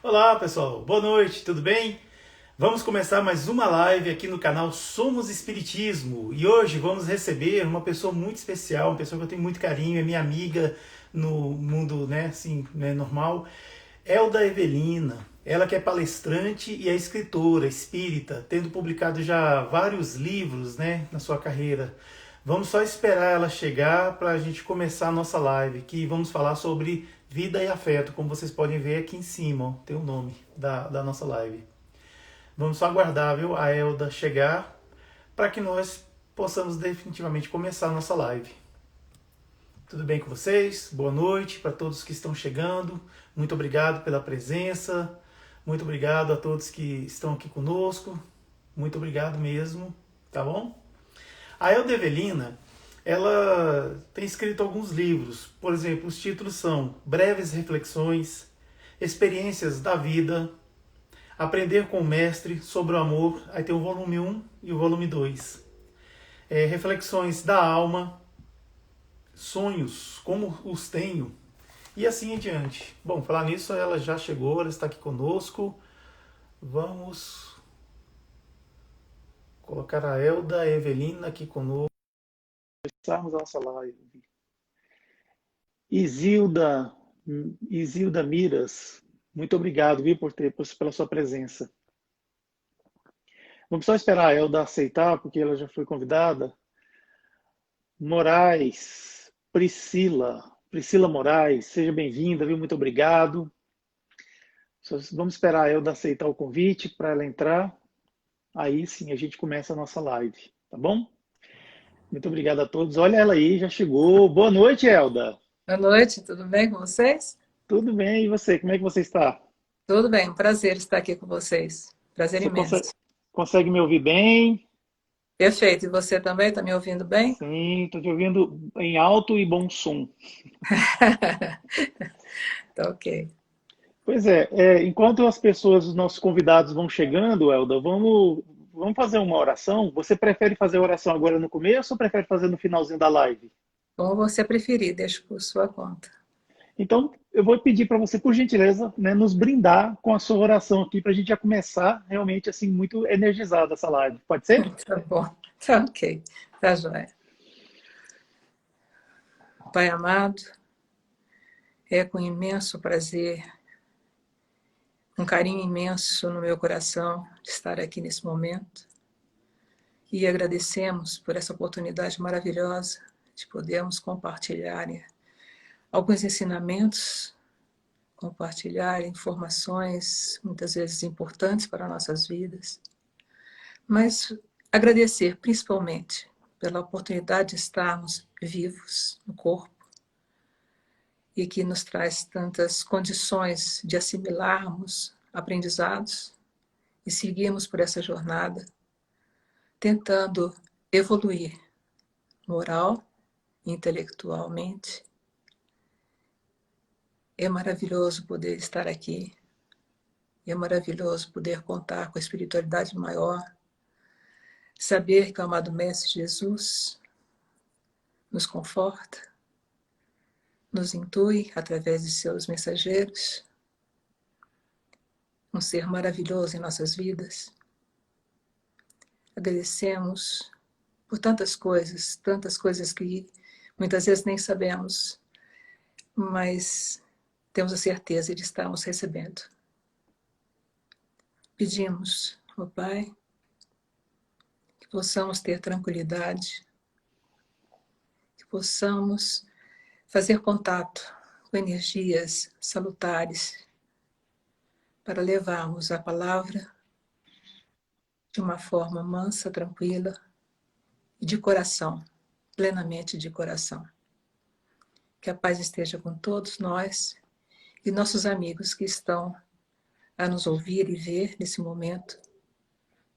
Olá pessoal, boa noite, tudo bem? Vamos começar mais uma live aqui no canal Somos Espiritismo e hoje vamos receber uma pessoa muito especial, uma pessoa que eu tenho muito carinho, é minha amiga no mundo, né, assim, né, normal, Elda Evelina. Ela que é palestrante e é escritora espírita, tendo publicado já vários livros, né, na sua carreira. Vamos só esperar ela chegar para a gente começar a nossa live, que vamos falar sobre vida e afeto, como vocês podem ver aqui em cima, ó, tem o nome da nossa live. Vamos só aguardar, viu, a Elda chegar para que nós possamos definitivamente começar a nossa live. Tudo bem com vocês? Boa noite para todos que estão chegando. Muito obrigado pela presença. Muito obrigado a todos que estão aqui conosco. Muito obrigado mesmo, tá bom? A Elda Evelina, ela tem escrito alguns livros. Por exemplo, os títulos são Breves Reflexões, Experiências da Vida, Aprender com o Mestre sobre o Amor. Aí tem o volume 1 e o volume 2. Reflexões da Alma, Sonhos, Como os Tenho, e assim em diante. Bom, falar nisso, ela já chegou, ela está aqui conosco. Vamos colocar a Elda Evelina aqui conosco. Começarmos a nossa live. Isilda, Isilda Miras, muito obrigado, viu, pela sua presença. Vamos só esperar a Elda aceitar, porque ela já foi convidada. Moraes, Priscila Moraes, seja bem-vinda, viu? Muito obrigado. Vamos esperar a Elda aceitar o convite para ela entrar. Aí sim a gente começa a nossa live, tá bom? Muito obrigado a todos. Olha ela aí, já chegou. Boa noite, Elda. Boa noite, tudo bem com vocês? Tudo bem? E você? Como é que você está? Tudo bem, um prazer estar aqui com vocês. Prazer Você imenso. consegue me ouvir bem? Perfeito, e você também está me ouvindo bem? Sim, estou te ouvindo em alto e bom som. Tá ok. Pois enquanto as pessoas, os nossos convidados vão chegando, Elda, vamos fazer uma oração? Você prefere fazer a oração agora no começo ou prefere fazer no finalzinho da live? Como você preferir, deixo por sua conta. Então, eu vou pedir para você, por gentileza, né, nos brindar com a sua oração aqui, para a gente já começar realmente assim muito energizado essa live. Pode ser? Tá bom, tá ok, tá joia. Pai amado, é com imenso prazer, um carinho imenso no meu coração de estar aqui nesse momento e agradecemos por essa oportunidade maravilhosa de podermos compartilhar alguns ensinamentos, compartilhar informações muitas vezes importantes para nossas vidas, mas agradecer principalmente pela oportunidade de estarmos vivos no corpo e que nos traz tantas condições de assimilarmos aprendizados e seguirmos por essa jornada, tentando evoluir moral e intelectualmente. É maravilhoso poder estar aqui. É maravilhoso poder contar com a espiritualidade maior, saber que o amado Mestre Jesus nos conforta, nos intui através de seus mensageiros, um ser maravilhoso em nossas vidas. Agradecemos por tantas coisas que muitas vezes nem sabemos, mas temos a certeza de estarmos recebendo. Pedimos, ó Pai, que possamos ter tranquilidade, que possamos fazer contato com energias salutares para levarmos a palavra de uma forma mansa, tranquila e de coração, plenamente de coração. Que a paz esteja com todos nós e nossos amigos que estão a nos ouvir e ver nesse momento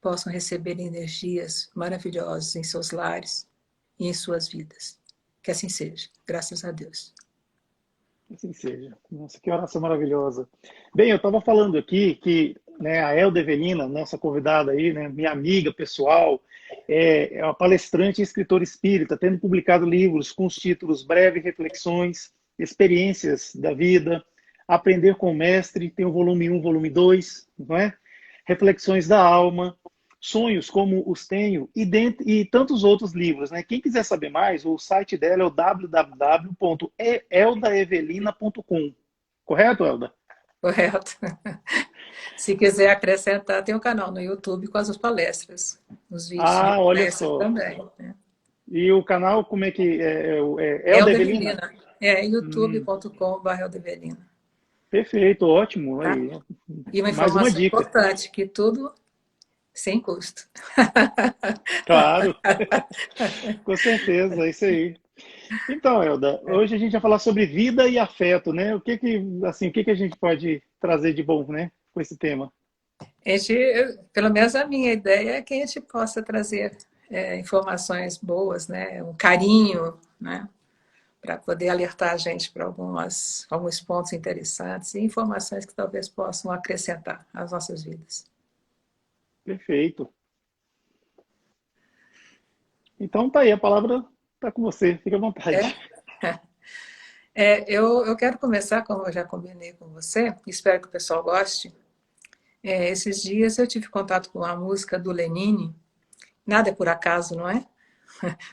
possam receber energias maravilhosas em seus lares e em suas vidas. Que assim seja, graças a Deus. Assim seja. Nossa, que oração maravilhosa. Bem, eu estava falando aqui que, né, a Elda Evelina, nossa convidada aí, né, minha amiga pessoal, é uma palestrante e escritora espírita, tendo publicado livros com os títulos Breve Reflexões, Experiências da Vida, Aprender com o Mestre, tem o volume 1, volume 2, não é? Reflexões da Alma, Sonhos como os Tenho, e tantos outros livros, né? Quem quiser saber mais, o site dela é o www.eldaevelina.com. Correto, Elda? Correto. Se quiser acrescentar, tem um canal no YouTube com as palestras, os vídeos de Ah, olha palestra só. também, né? E o canal, como é que é Elda Elda Evelina? Evelina. É youtube.com.br Elda Evelina. Perfeito, ótimo. Tá? Aí, E uma mais uma informação dica. importante, que tudo sem custo. Claro, com certeza, é isso aí. Então, Elda, hoje a gente vai falar sobre vida e afeto, né? O que que a gente pode trazer de bom, né, com esse tema? Pelo menos a minha ideia é que a gente possa trazer informações boas, né? Um carinho, né? Para poder alertar a gente para alguns pontos interessantes e informações que talvez possam acrescentar às nossas vidas. Perfeito. Então tá aí, a palavra tá com você, fique à É? vontade. Eu quero começar, como eu já combinei com você, espero que o pessoal goste. Esses dias eu tive contato com a música do Lenine, Nada é por acaso, não é?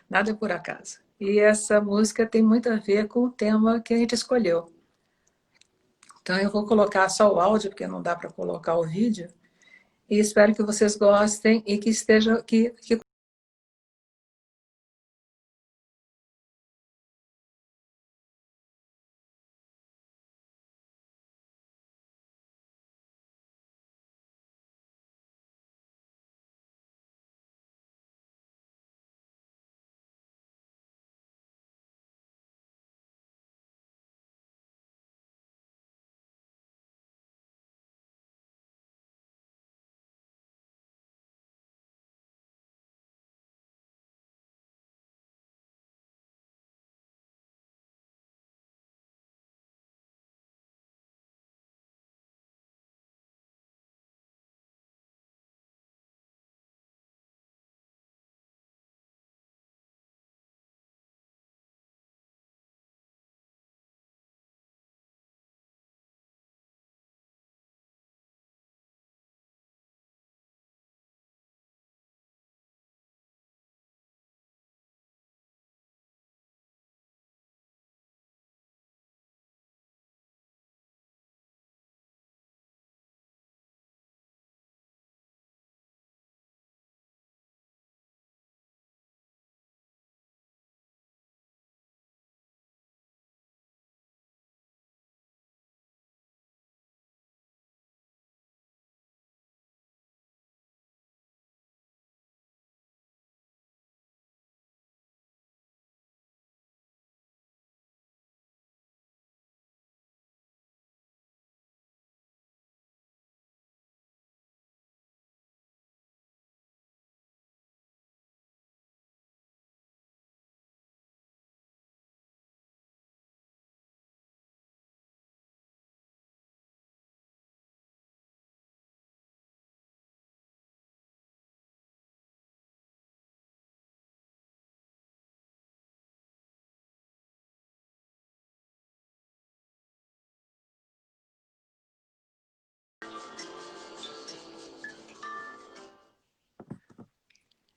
Nada é por acaso. E essa música tem muito a ver com o tema que a gente escolheu. Então eu vou colocar só o áudio, porque não dá para colocar o vídeo, e espero que vocês gostem e que esteja que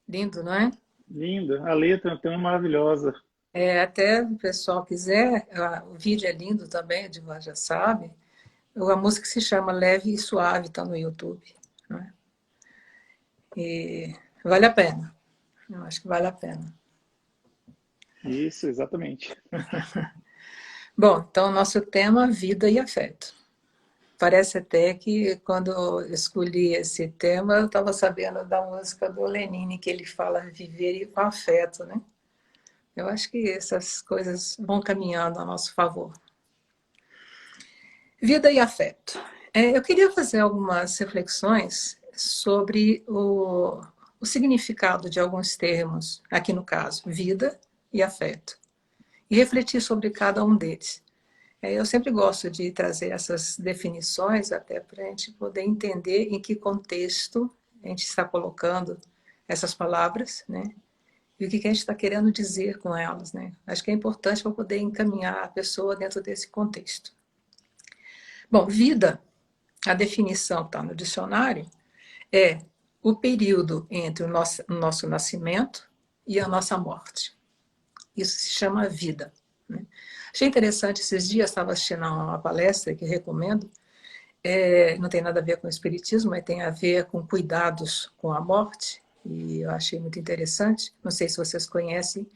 lindo, não é? Linda, a letra também é maravilhosa. Até o pessoal quiser, o vídeo é lindo também, a Divan já sabe. A música se chama Leve e Suave, está no YouTube, né? E vale a pena. Eu acho que vale a pena. Isso, exatamente. Bom, então nosso tema vida e afeto. Parece até que quando eu escolhi esse tema, eu estava sabendo da música do Lenine, que ele fala viver com afeto, né? Eu acho que essas coisas vão caminhando a nosso favor. Vida e afeto. Eu queria fazer algumas reflexões sobre o significado de alguns termos, aqui no caso, vida e afeto, e refletir sobre cada um deles. Eu sempre gosto de trazer essas definições, até para a gente poder entender em que contexto a gente está colocando essas palavras, né? E o que a gente está querendo dizer com elas, né? Acho que é importante para poder encaminhar a pessoa dentro desse contexto. Bom, vida, a definição está no dicionário, é o período entre o nosso nascimento e a nossa morte. Isso se chama vida, né? Achei interessante, esses dias estava assistindo a uma palestra que recomendo, não tem nada a ver com o espiritismo, mas tem a ver com cuidados com a morte, e eu achei muito interessante. Não sei se vocês conhecem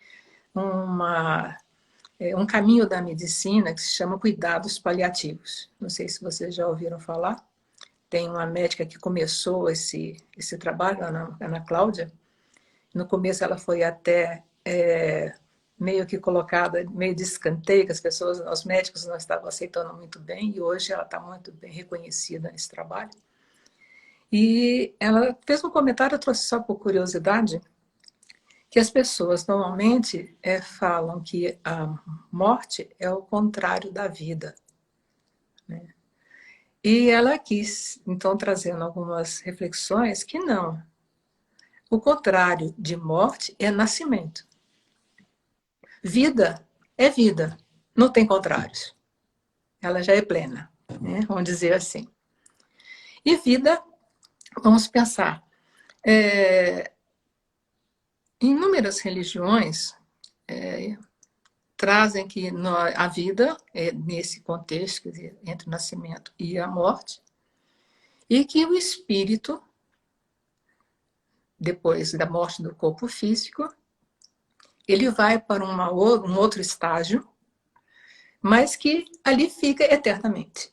um caminho da medicina que se chama cuidados paliativos. Não sei se vocês já ouviram falar. Tem uma médica que começou esse trabalho, Ana Cláudia. No começo ela foi até meio que colocada, meio de escanteio, que as pessoas, os médicos não estavam aceitando muito bem, e hoje ela está muito bem reconhecida nesse trabalho. E ela fez um comentário, eu trouxe só por curiosidade, que as pessoas normalmente falam que a morte é o contrário da vida, né? E ela quis, então, trazendo algumas reflexões que não. O contrário de morte é nascimento. Vida é vida, não tem contrários. Ela já é plena, né? Vamos dizer assim. E vida, vamos pensar, inúmeras religiões trazem que a vida é nesse contexto, quer dizer, entre o nascimento e a morte, e que o espírito, depois da morte do corpo físico, ele vai para um outro estágio, mas que ali fica eternamente.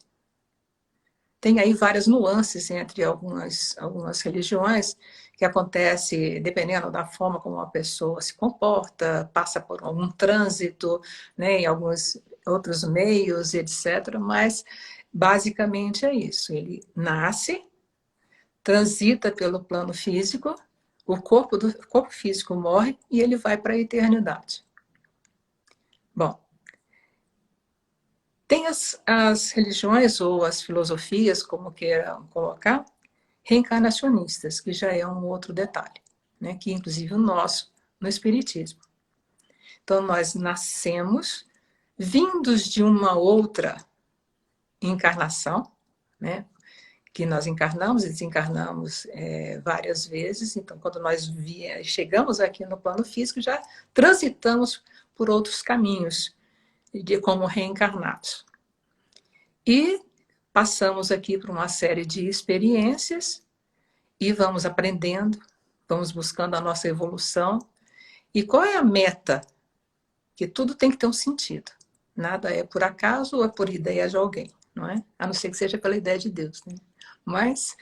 Tem aí várias nuances entre algumas religiões, que acontece dependendo da forma como a pessoa se comporta, passa por algum trânsito, né, em alguns outros meios, etc. Mas, basicamente, é isso. Ele nasce, transita pelo plano físico, o corpo físico morre e ele vai para a eternidade. Bom, tem as religiões ou as filosofias, como queiram colocar, reencarnacionistas, que já é um outro detalhe, né? Que inclusive o nosso no Espiritismo. Então, nós nascemos vindos de uma outra encarnação, né? Que nós encarnamos e desencarnamos várias vezes. Então, quando nós chegamos aqui no plano físico, já transitamos por outros caminhos, como reencarnados. E passamos aqui por uma série de experiências e vamos aprendendo, vamos buscando a nossa evolução. E qual é a meta? Que tudo tem que ter um sentido. Nada é por acaso ou é por ideia de alguém, não é? A não ser que seja pela ideia de Deus, né? Mas,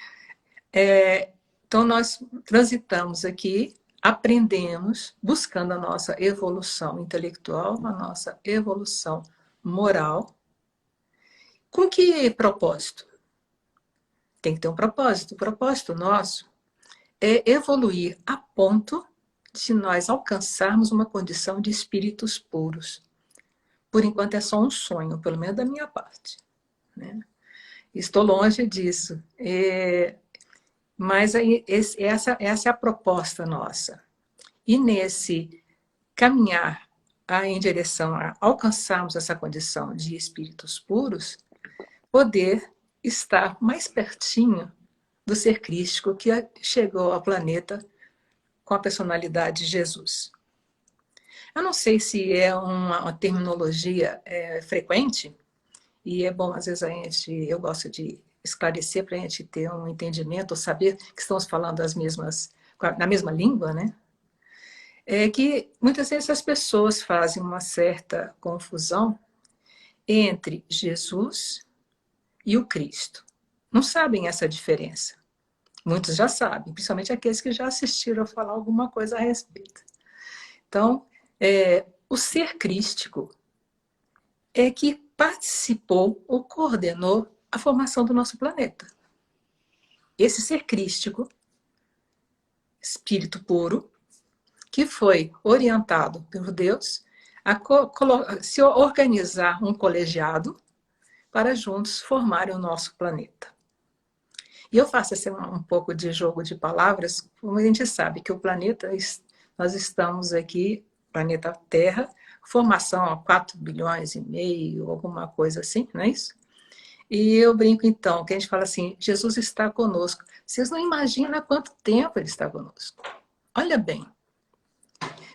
então nós transitamos aqui, aprendemos, buscando a nossa evolução intelectual, a nossa evolução moral. Com que propósito? Tem que ter um propósito. O propósito nosso é evoluir a ponto de nós alcançarmos uma condição de espíritos puros. Por enquanto é só um sonho, pelo menos da minha parte, né? Estou longe disso. Mas aí, essa é a proposta nossa. E nesse caminhar em direção a alcançarmos essa condição de espíritos puros, poder estar mais pertinho do ser crístico que chegou ao planeta com a personalidade de Jesus. Eu não sei se é uma terminologia frequente, e é bom, às vezes, eu gosto de esclarecer para a gente ter um entendimento, ou saber que estamos falando na mesma língua, né? É que muitas vezes as pessoas fazem uma certa confusão entre Jesus e o Cristo. Não sabem essa diferença. Muitos já sabem, principalmente aqueles que já assistiram a falar alguma coisa a respeito. Então, o ser crístico é que participou ou coordenou a formação do nosso planeta. Esse ser crístico, espírito puro, que foi orientado por Deus a se organizar um colegiado para juntos formarem o nosso planeta. E eu faço um pouco de jogo de palavras, como a gente sabe que o planeta, nós estamos aqui, planeta Terra, formação a 4 bilhões e meio, alguma coisa assim, não é isso? E eu brinco, então, que a gente fala assim, Jesus está conosco. Vocês não imaginam há quanto tempo ele está conosco. Olha bem,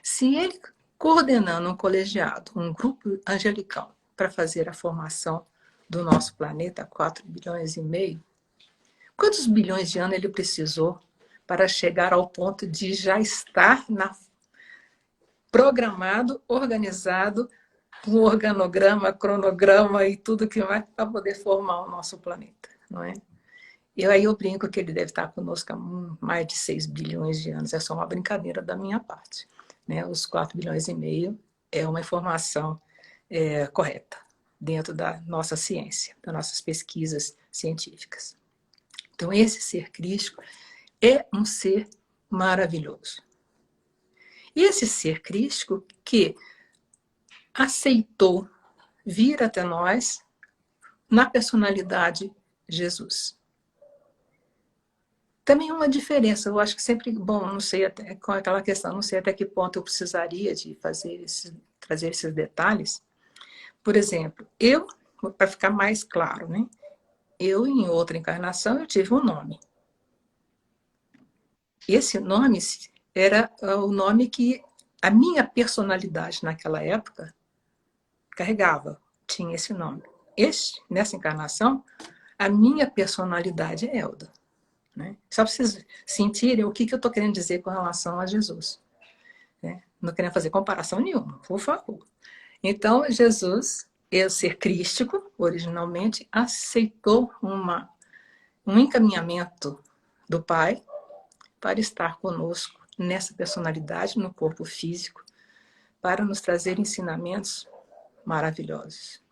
se ele coordenando um colegiado, um grupo angelical, para fazer a formação do nosso planeta, 4 bilhões e meio, quantos bilhões de anos ele precisou para chegar ao ponto de já estar programado, organizado, um organograma, cronograma e tudo que vai para poder formar o nosso planeta, não é? Aí eu brinco que ele deve estar conosco há mais de 6 bilhões de anos. É só uma brincadeira da minha parte. Né? Os 4 bilhões e meio é uma informação correta dentro da nossa ciência, das nossas pesquisas científicas. Então, esse ser crístico é um ser maravilhoso. E esse ser crístico que aceitou vir até nós na personalidade Jesus. Também uma diferença, eu acho que sempre, bom, não sei até, com aquela questão, não sei até que ponto eu precisaria de trazer esses detalhes. Por exemplo, para ficar mais claro, né? Eu, em outra encarnação, eu tive um nome. Esse nome era o nome que a minha personalidade naquela época carregava, tinha esse nome. Nessa encarnação, a minha personalidade é Elda. Né? Só para vocês sentirem o que eu estou querendo dizer com relação a Jesus. Né? Não querendo fazer comparação nenhuma, por favor. Então, Jesus, o ser crístico, originalmente, aceitou um encaminhamento do Pai para estar conosco nessa personalidade, no corpo físico, para nos trazer ensinamentos maravilhosos.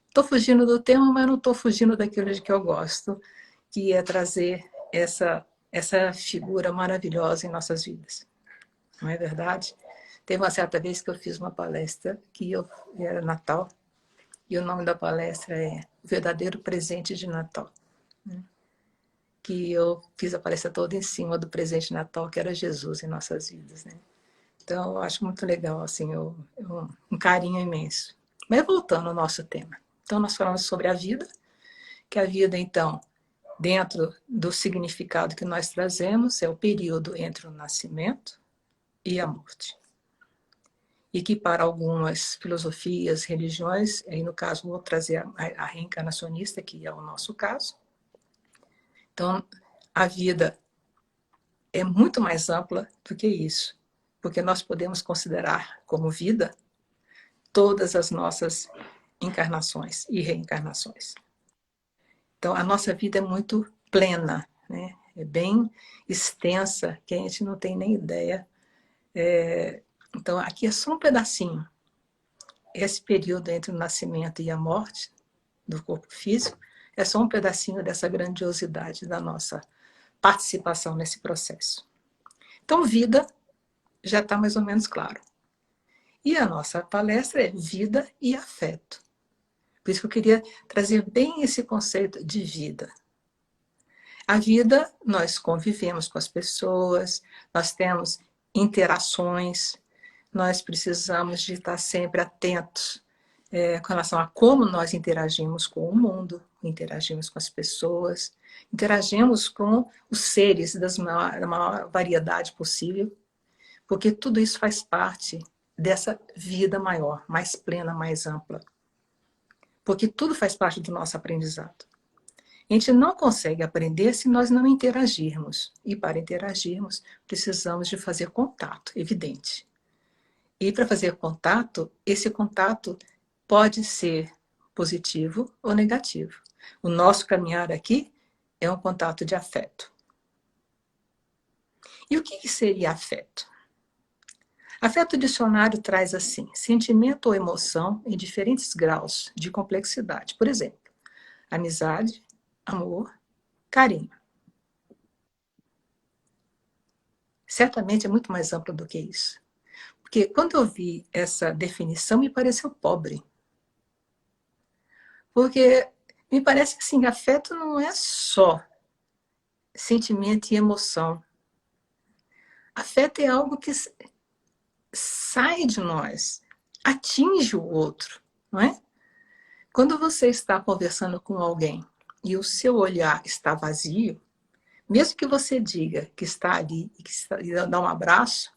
Estou fugindo do tema, mas não estou fugindo daquilo de que eu gosto, que é trazer essa figura maravilhosa em nossas vidas. Não é verdade? Teve uma certa vez que eu fiz uma palestra, era Natal, e o nome da palestra é O Verdadeiro Presente de Natal. Que eu fiz a palestra toda em cima do presente de Natal, que era Jesus em nossas vidas. Né? Então, eu acho muito legal, assim, um carinho imenso. Mas voltando ao nosso tema. Então, nós falamos sobre a vida, que a vida, então, dentro do significado que nós trazemos, é o período entre o nascimento e a morte. E que para algumas filosofias, religiões, aí no caso vou trazer a reencarnacionista, que é o nosso caso. Então, a vida é muito mais ampla do que isso, porque nós podemos considerar como vida todas as nossas encarnações e reencarnações. Então, a nossa vida é muito plena, né? É bem extensa, que a gente não tem nem ideia. Então, aqui é só um pedacinho. Esse período entre o nascimento e a morte do corpo físico é só um pedacinho dessa grandiosidade da nossa participação nesse processo. Então, vida já está mais ou menos claro. E a nossa palestra é vida e afeto. Por isso que eu queria trazer bem esse conceito de vida. A vida, nós convivemos com as pessoas, nós temos interações, nós precisamos de estar sempre atentos com relação a como nós interagimos com o mundo, interagimos com as pessoas, interagimos com os seres da maior variedade possível, porque tudo isso faz parte dessa vida maior, mais plena, mais ampla. Porque tudo faz parte do nosso aprendizado. A gente não consegue aprender se nós não interagirmos. E para interagirmos, precisamos de fazer contato, evidente. E para fazer contato, esse contato pode ser positivo ou negativo. O nosso caminhar aqui é um contato de afeto. E o que seria afeto? Afeto dicionário traz assim, sentimento ou emoção em diferentes graus de complexidade. Por exemplo, amizade, amor, carinho. Certamente é muito mais amplo do que isso. Porque quando eu vi essa definição, me pareceu pobre. Porque me parece que assim, afeto não é só sentimento e emoção. Afeto é algo que sai de nós, atinge o outro, não é? Quando você está conversando com alguém e o seu olhar está vazio, mesmo que você diga que está ali e dá um abraço,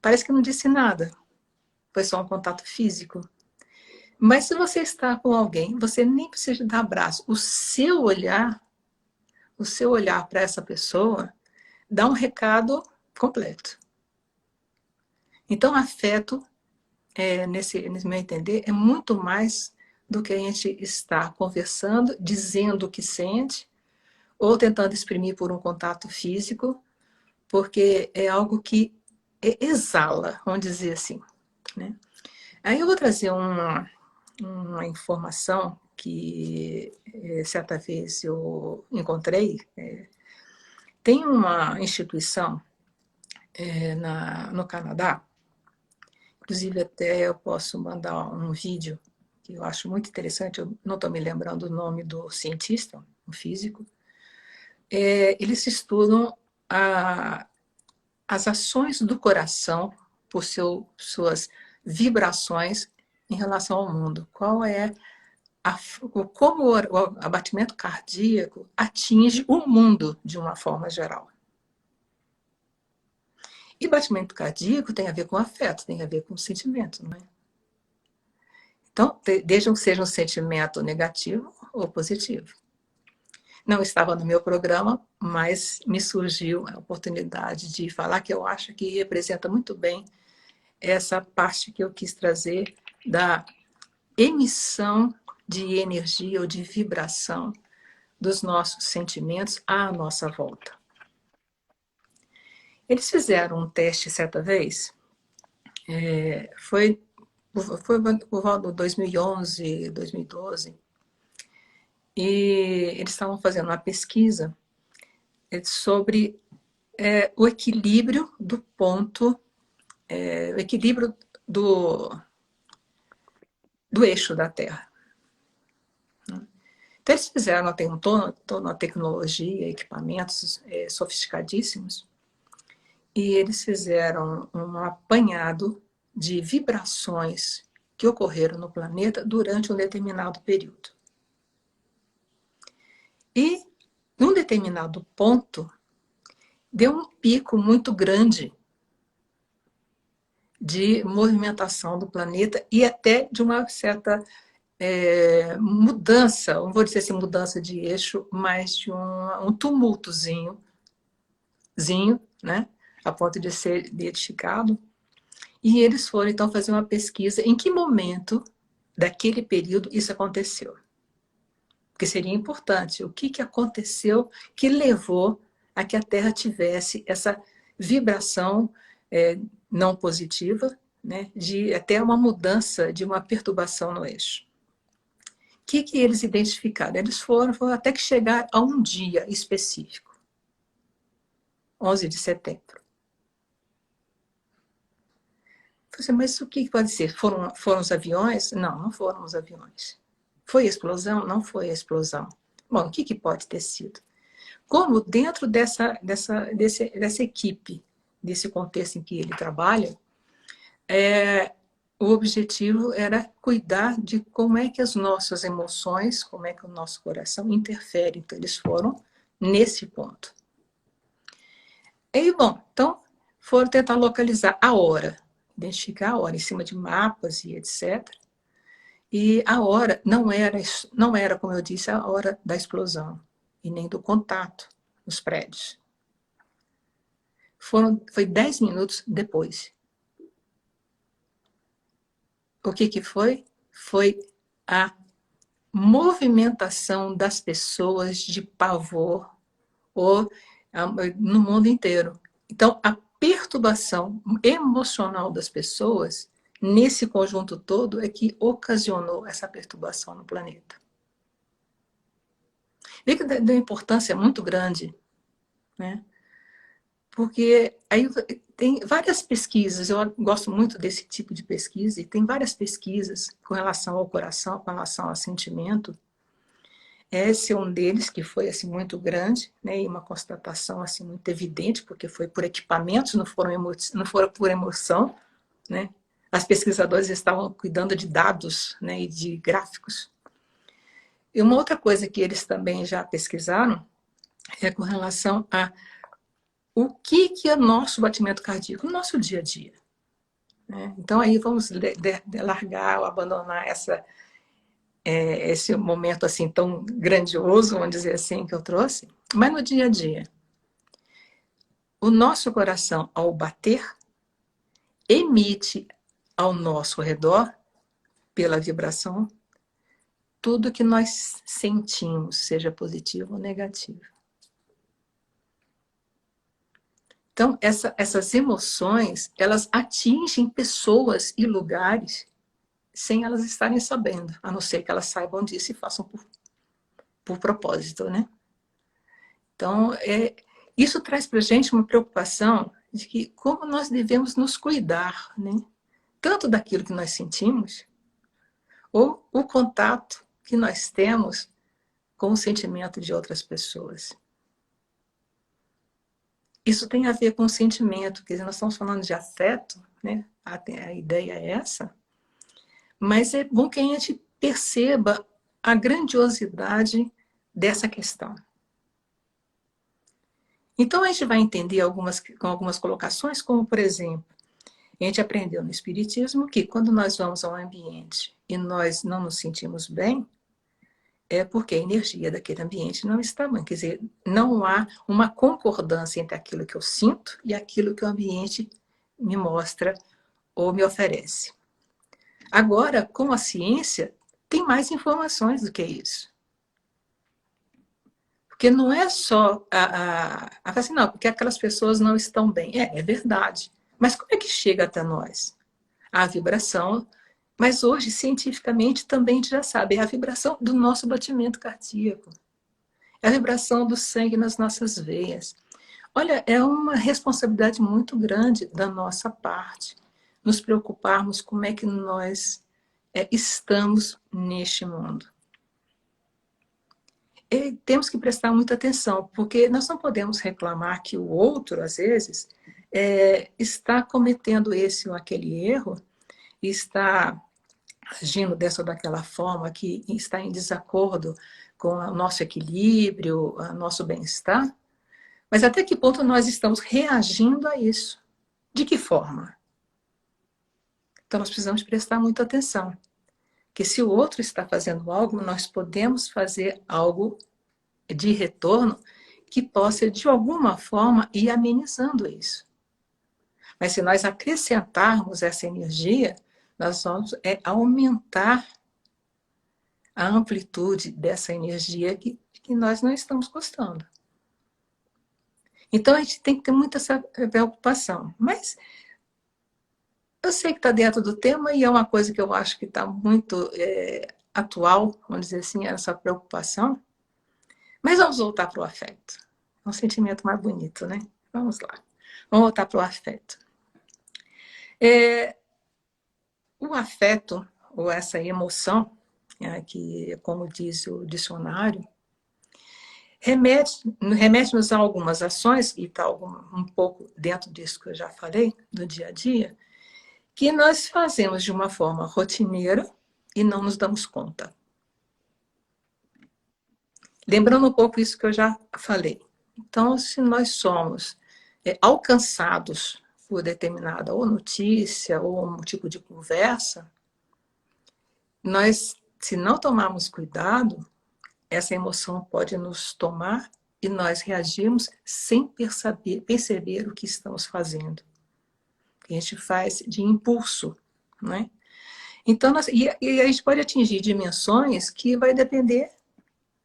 parece que não disse nada, foi só um contato físico. Mas se você está com alguém, você nem precisa dar abraço. O seu olhar para essa pessoa dá um recado completo. Então, afeto, nesse meu entender, é muito mais do que a gente estar conversando, dizendo o que sente, ou tentando exprimir por um contato físico, porque é algo que exala, vamos dizer assim, né? Aí eu vou trazer uma informação que certa vez eu encontrei. Tem uma instituição no Canadá, inclusive até eu posso mandar um vídeo que eu acho muito interessante, eu não estou me lembrando o nome do cientista, um físico. Eles estudam as ações do coração por suas vibrações em relação ao mundo. Qual é como o abatimento cardíaco atinge o mundo de uma forma geral. E batimento cardíaco tem a ver com afeto, tem a ver com sentimento, não é? Então, desde que seja um sentimento negativo ou positivo. Não estava no meu programa, mas me surgiu a oportunidade de falar, que eu acho que representa muito bem essa parte que eu quis trazer da emissão de energia ou de vibração dos nossos sentimentos à nossa volta. Eles fizeram um teste certa vez, foi por volta de 2011, 2012, e eles estavam fazendo uma pesquisa sobre o equilíbrio do ponto, o equilíbrio do eixo da Terra. Então, eles fizeram, tem toda uma tecnologia, equipamentos sofisticadíssimos, e eles fizeram um apanhado de vibrações que ocorreram no planeta durante um determinado período. E, num determinado ponto, deu um pico muito grande de movimentação do planeta e até de uma certa mudança, não vou dizer assim mudança de eixo, mas de um tumultozinho, né, a ponto de ser identificado. E eles foram, então, fazer uma pesquisa em que momento daquele período isso aconteceu. Porque seria importante, o que aconteceu que levou a que a Terra tivesse essa vibração não positiva, né, de até uma mudança, de uma perturbação no eixo. O que eles identificaram? Eles foram até que chegar a um dia específico, 11 de setembro. Eu falei, mas o que pode ser? Foram os aviões? Não, não foram os aviões. Foi a explosão? Não foi a explosão. Bom, o que pode ter sido? Como dentro dessa equipe, desse contexto em que ele trabalha, o objetivo era cuidar de como é que as nossas emoções, como é que o nosso coração interfere. Então, eles foram nesse ponto. E, bom, então, foram tentar localizar a hora, identificar a hora em cima de mapas e etc. E a hora não era, como eu disse, a hora da explosão e nem do contato nos prédios. Foi 10 minutos depois. O que foi? Foi a movimentação das pessoas de pavor no mundo inteiro. Então, a perturbação emocional das pessoas, nesse conjunto todo, é que ocasionou essa perturbação no planeta. Vê que deu importância muito grande, né? Porque aí tem várias pesquisas, eu gosto muito desse tipo de pesquisa, e tem várias pesquisas com relação ao coração, com relação ao sentimento. Esse é um deles que foi assim, muito grande, né, e uma constatação assim, muito evidente, porque foi por equipamentos, não foram por emoção, né? as pesquisadoras estavam cuidando de dados, né, e de gráficos. E uma outra coisa que eles também já pesquisaram é com relação a o que é o nosso batimento cardíaco no nosso dia a dia. Né? Então, aí vamos largar ou abandonar esse momento assim tão grandioso, vamos dizer assim, que eu trouxe, mas no dia a dia. O nosso coração, ao bater, emite ao nosso redor, pela vibração, tudo que nós sentimos, seja positivo ou negativo. Então, essas emoções, elas atingem pessoas e lugares sem elas estarem sabendo, a não ser que elas saibam disso e façam por propósito, né? Então, isso traz para a gente uma preocupação de que como nós devemos nos cuidar, né? Tanto daquilo que nós sentimos, ou o contato que nós temos com o sentimento de outras pessoas. Isso tem a ver com o sentimento, quer dizer, nós estamos falando de afeto, né? A ideia é essa, mas é bom que a gente perceba a grandiosidade dessa questão. Então, a gente vai entender com algumas colocações, como, por exemplo, a gente aprendeu no Espiritismo que quando nós vamos a um ambiente e nós não nos sentimos bem, é porque a energia daquele ambiente não está bem. Quer dizer, não há uma concordância entre aquilo que eu sinto e aquilo que o ambiente me mostra ou me oferece. Agora, com a ciência, tem mais informações do que isso. Porque não é só assim, não, porque aquelas pessoas não estão bem. É verdade. Mas como é que chega até nós? A vibração, mas hoje, cientificamente, também a gente já sabe, é a vibração do nosso batimento cardíaco. É a vibração do sangue nas nossas veias. Olha, é uma responsabilidade muito grande da nossa parte, nos preocuparmos como é que nós estamos neste mundo. E temos que prestar muita atenção, porque nós não podemos reclamar que o outro, às vezes, está cometendo esse ou aquele erro, e está agindo dessa ou daquela forma, que está em desacordo com o nosso equilíbrio, o nosso bem-estar, mas até que ponto nós estamos reagindo a isso? De que forma? Então, nós precisamos prestar muita atenção. Que se o outro está fazendo algo, nós podemos fazer algo de retorno que possa, de alguma forma, ir amenizando isso. Mas se nós acrescentarmos essa energia, nós vamos aumentar a amplitude dessa energia que nós não estamos gostando. Então, a gente tem que ter muita essa preocupação. Mas eu sei que está dentro do tema e é uma coisa que eu acho que está muito atual, vamos dizer assim, essa preocupação. Mas vamos voltar para o afeto. É um sentimento mais bonito, né? Vamos lá. Vamos voltar para o afeto. O afeto, ou essa emoção, que, como diz o dicionário, remete-nos a algumas ações, e está um pouco dentro disso que eu já falei, do dia a dia, que nós fazemos de uma forma rotineira e não nos damos conta. Lembrando um pouco isso que eu já falei. Então, se nós somos alcançados por determinada ou notícia ou um tipo de conversa, nós, se não tomarmos cuidado, essa emoção pode nos tomar e nós reagimos sem perceber o que estamos fazendo. A gente faz de impulso, né? Então, e a gente pode atingir dimensões que vai depender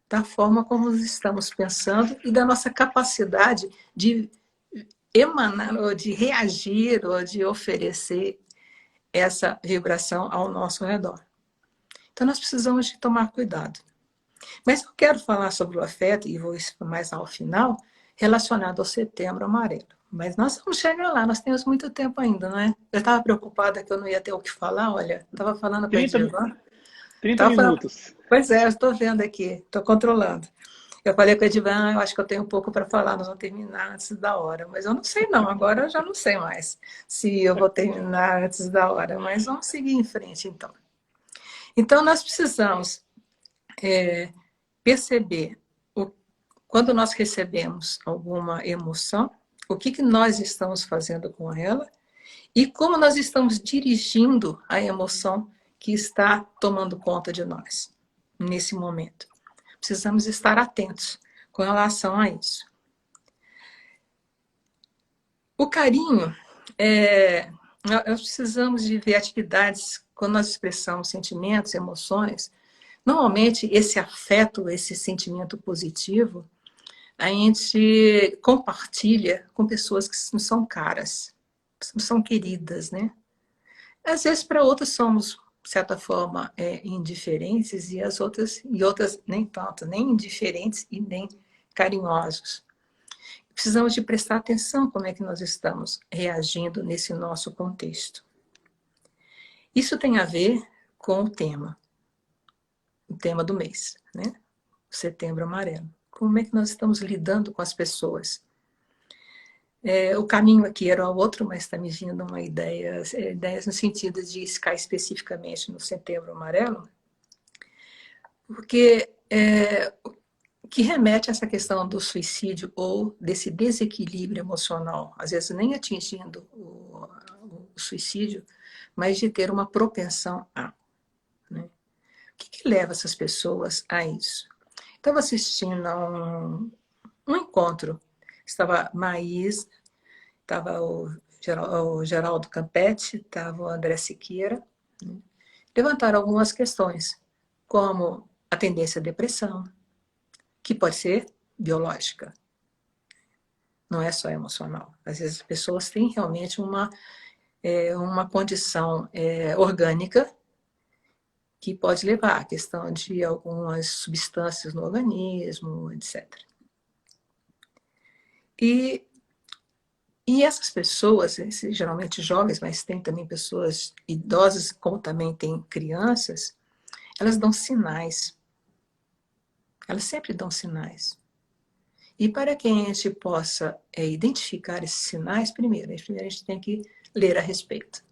da forma como estamos pensando e da nossa capacidade de emanar, ou de reagir, ou de oferecer essa vibração ao nosso redor. Então, nós precisamos de tomar cuidado. Mas eu quero falar sobre o afeto, e vou mais ao final, relacionado ao Setembro Amarelo. Mas nós vamos chegar lá, nós temos muito tempo ainda, não é? Eu estava preocupada que eu não ia ter o que falar, olha, estava falando para a Divan. 30 minutos. Pois é, eu estou vendo aqui, estou controlando. Eu falei com o Edivan, eu acho que eu tenho um pouco para falar, nós vamos terminar antes da hora. Mas eu não sei não, agora eu já não sei mais se eu vou terminar antes da hora. Mas vamos seguir em frente, então. Então, nós precisamos perceber, quando nós recebemos alguma emoção, o que nós estamos fazendo com ela e como nós estamos dirigindo a emoção que está tomando conta de nós nesse momento. Precisamos estar atentos com relação a isso. O carinho, nós precisamos de ver atividades quando nós expressamos sentimentos, emoções. Normalmente, esse afeto, esse sentimento positivo, a gente compartilha com pessoas que não são caras, não são queridas, né? Às vezes, para outras somos, de certa forma, indiferentes e outras nem tanto, nem indiferentes e nem carinhosos. Precisamos de prestar atenção como é que nós estamos reagindo nesse nosso contexto. Isso tem a ver com o tema do mês, né? O Setembro Amarelo. Como é que nós estamos lidando com as pessoas? O caminho aqui era outro, mas está me vindo uma ideias no sentido de ficar especificamente no Setembro Amarelo, porque que remete a essa questão do suicídio ou desse desequilíbrio emocional, às vezes nem atingindo o suicídio, mas de ter uma propensão a. Né? O que leva essas pessoas a isso? Estava assistindo a um encontro, estava Maís, estava o Geraldo Campetti, estava o André Siqueira, né? Levantaram algumas questões, como a tendência à depressão, que pode ser biológica, não é só emocional. Às vezes as pessoas têm realmente uma condição orgânica que pode levar à questão de algumas substâncias no organismo, etc. E essas pessoas, geralmente jovens, mas tem também pessoas idosas, como também tem crianças, elas dão sinais. Elas sempre dão sinais. E para que a gente possa identificar esses sinais, primeiro a gente tem que ler a respeito.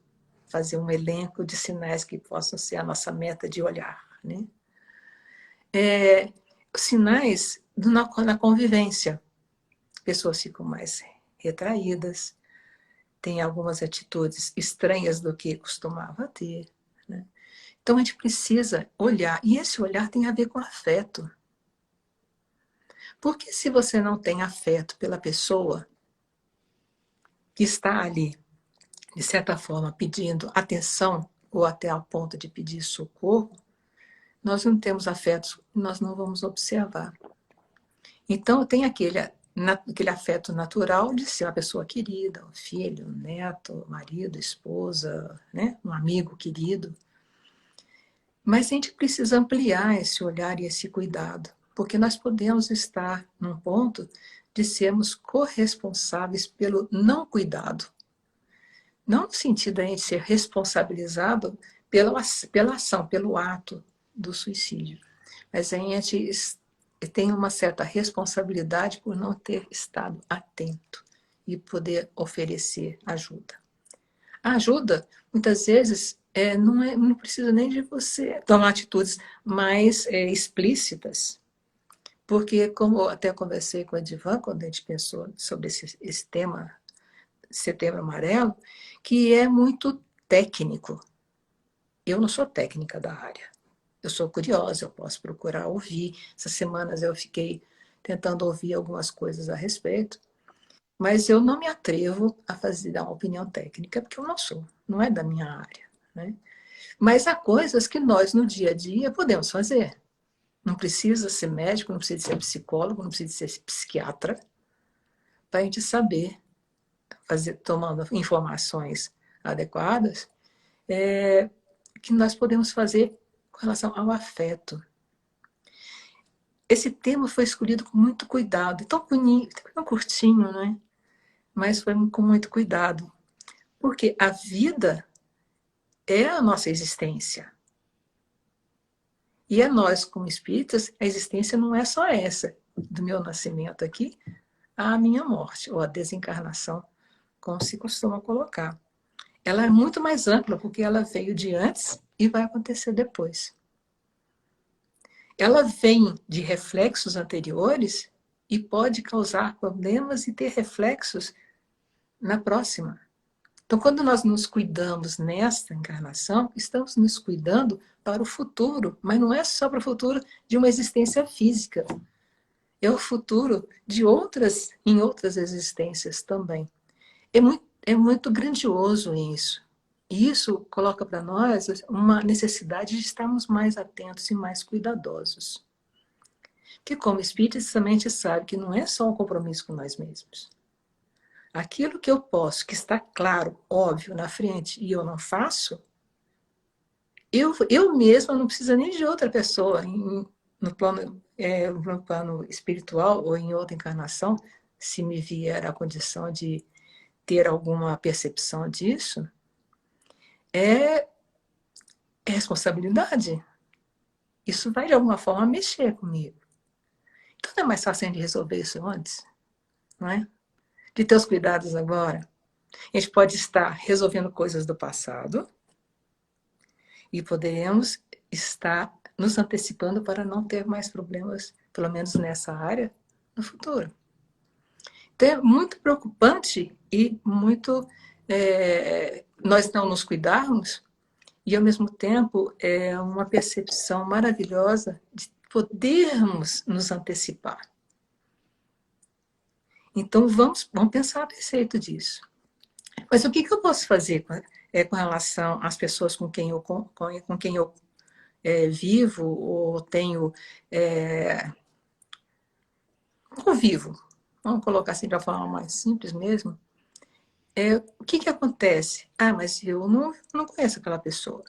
Fazer um elenco de sinais que possam ser a nossa meta de olhar. Né? Sinais na convivência. Pessoas ficam mais retraídas, têm algumas atitudes estranhas do que costumava ter. Né? Então a gente precisa olhar, e esse olhar tem a ver com afeto. Porque se você não tem afeto pela pessoa que está ali, de certa forma, pedindo atenção, ou até ao ponto de pedir socorro, nós não temos afeto, nós não vamos observar. Então, tem aquele afeto natural de ser uma pessoa querida, um filho, um neto, marido, esposa, né? Um amigo querido. Mas a gente precisa ampliar esse olhar e esse cuidado, porque nós podemos estar num ponto de sermos corresponsáveis pelo não cuidado. Não no sentido de a gente ser responsabilizado pela ação, pelo ato do suicídio, mas a gente tem uma certa responsabilidade por não ter estado atento e poder oferecer ajuda. A ajuda, muitas vezes, não precisa nem de você tomar atitudes mais explícitas, porque, como eu até conversei com a Edivan, quando a gente pensou sobre esse tema, Setembro Amarelo, que é muito técnico. Eu não sou técnica da área. Eu sou curiosa, eu posso procurar ouvir. Essas semanas eu fiquei tentando ouvir algumas coisas a respeito, mas eu não me atrevo a dar uma opinião técnica, porque eu não sou, não é da minha área. Né? Mas há coisas que nós, no dia a dia, podemos fazer. Não precisa ser médico, não precisa ser psicólogo, não precisa ser psiquiatra, para a gente saber, tomando informações adequadas, que nós podemos fazer com relação ao afeto. Esse tema foi escolhido com muito cuidado, tão bonito, tão curtinho, né? Mas foi com muito cuidado, porque a vida é a nossa existência. E a nós, como espíritas, a existência não é só essa. do meu nascimento aqui à minha morte, ou à desencarnação, como se costuma colocar. Ela é muito mais ampla, porque ela veio de antes e vai acontecer depois. Ela vem de reflexos anteriores e pode causar problemas e ter reflexos na próxima. Então, quando nós nos cuidamos nesta encarnação, estamos nos cuidando para o futuro, mas não é só para o futuro de uma existência física, é o futuro de em outras existências também. É muito grandioso isso. E isso coloca para nós uma necessidade de estarmos mais atentos e mais cuidadosos. Que como espírito, também sabe que não é só um compromisso com nós mesmos. Aquilo que eu posso, que está claro, óbvio, na frente, e eu não faço, eu mesma não preciso nem de outra pessoa no plano espiritual ou em outra encarnação, se me vier a condição de ter alguma percepção disso, é responsabilidade. Isso vai, de alguma forma, mexer comigo. Então, não é mais fácil de resolver isso antes, não é? De ter os cuidados agora. A gente pode estar resolvendo coisas do passado e poderemos estar nos antecipando para não ter mais problemas, pelo menos nessa área, no futuro. Então, é muito preocupante e muito nós não nos cuidarmos e, ao mesmo tempo, é uma percepção maravilhosa de podermos nos antecipar. Então, vamos pensar a respeito disso. Mas o que eu posso fazer com relação às pessoas com quem eu vivo ou tenho convivo? Vamos colocar assim de uma forma mais simples mesmo. O que acontece? Mas eu não conheço aquela pessoa.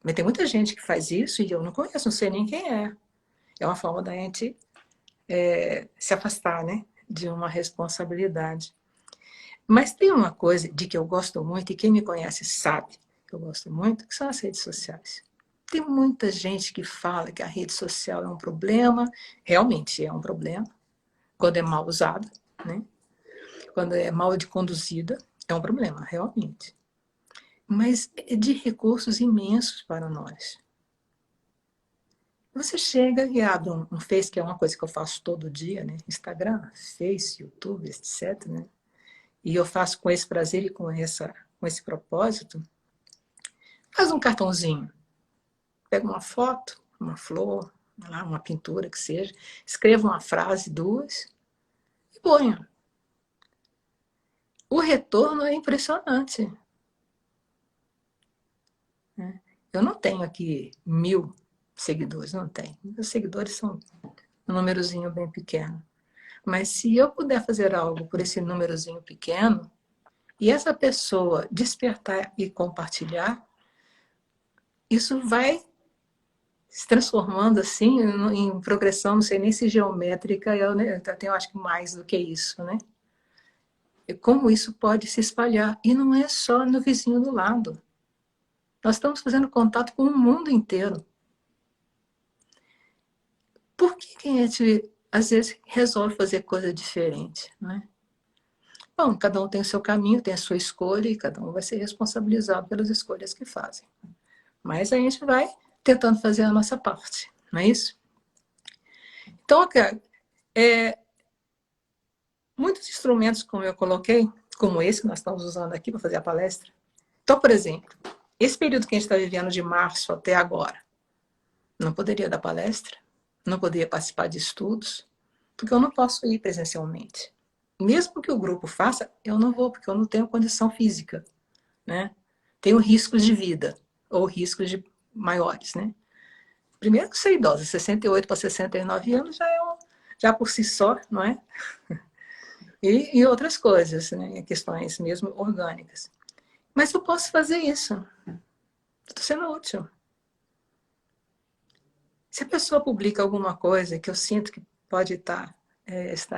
Mas tem muita gente que faz isso e eu não conheço, não sei nem quem é. É uma forma da gente se afastar, né, de uma responsabilidade. Mas tem uma coisa de que eu gosto muito, e quem me conhece sabe que eu gosto muito, que são as redes sociais. Tem muita gente que fala que a rede social é um problema, realmente é um problema, quando é mal usada, né? Quando é mal conduzida, é um problema, realmente. Mas é de recursos imensos para nós. Você chega e abre um Face, que é uma coisa que eu faço todo dia, né? Instagram, Face, YouTube, etc., né? E eu faço com esse prazer e com esse propósito. Faz um cartãozinho. Pega uma foto, uma flor, uma pintura que seja, escreva uma frase, duas, e ponha. O retorno é impressionante. Eu não tenho aqui 1000 seguidores, não tenho. Meus seguidores são um númerozinho bem pequeno. Mas se eu puder fazer algo por esse númerozinho pequeno, e essa pessoa despertar e compartilhar, isso vai se transformando assim em progressão, não sei nem se geométrica, eu acho que mais do que isso, né? E como isso pode se espalhar. E não é só no vizinho do lado. Nós estamos fazendo contato com o mundo inteiro. Por que a gente, às vezes, resolve fazer coisa diferente, né? Bom, cada um tem o seu caminho, tem a sua escolha, e cada um vai ser responsabilizado pelas escolhas que fazem. Mas a gente vai tentando fazer a nossa parte, não é isso? Então, muitos instrumentos, como eu coloquei, como esse que nós estamos usando aqui para fazer a palestra. Então, por exemplo, esse período que a gente está vivendo de março até agora, não poderia dar palestra, não poderia participar de estudos, porque eu não posso ir presencialmente. Mesmo que o grupo faça, eu não vou, porque eu não tenho condição física, né? Tenho riscos de vida, ou riscos maiores, né? Primeiro que ser idosa, 68 para 69 anos já por si só, não é? E outras coisas, né? Questões mesmo orgânicas. Mas eu posso fazer isso. Estou sendo útil. Se a pessoa publica alguma coisa que eu sinto que pode estar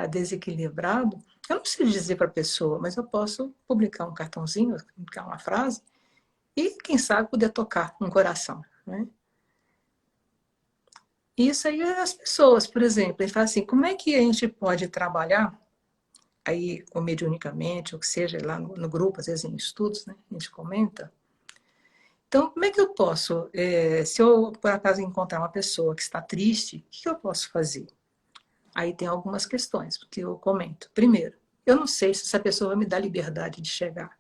desequilibrado, eu não preciso dizer para a pessoa, mas eu posso publicar um cartãozinho, publicar uma frase, e, quem sabe, poder tocar um coração, né? Isso aí as pessoas, por exemplo, ele fala assim, como é que a gente pode trabalhar aí, ou mediunicamente, ou que seja, lá no grupo, às vezes em estudos, né, a gente comenta. Então, como é que eu posso, se eu por acaso encontrar uma pessoa que está triste, o que eu posso fazer? Aí tem algumas questões que eu comento. Primeiro, eu não sei se essa pessoa vai me dar liberdade de chegar.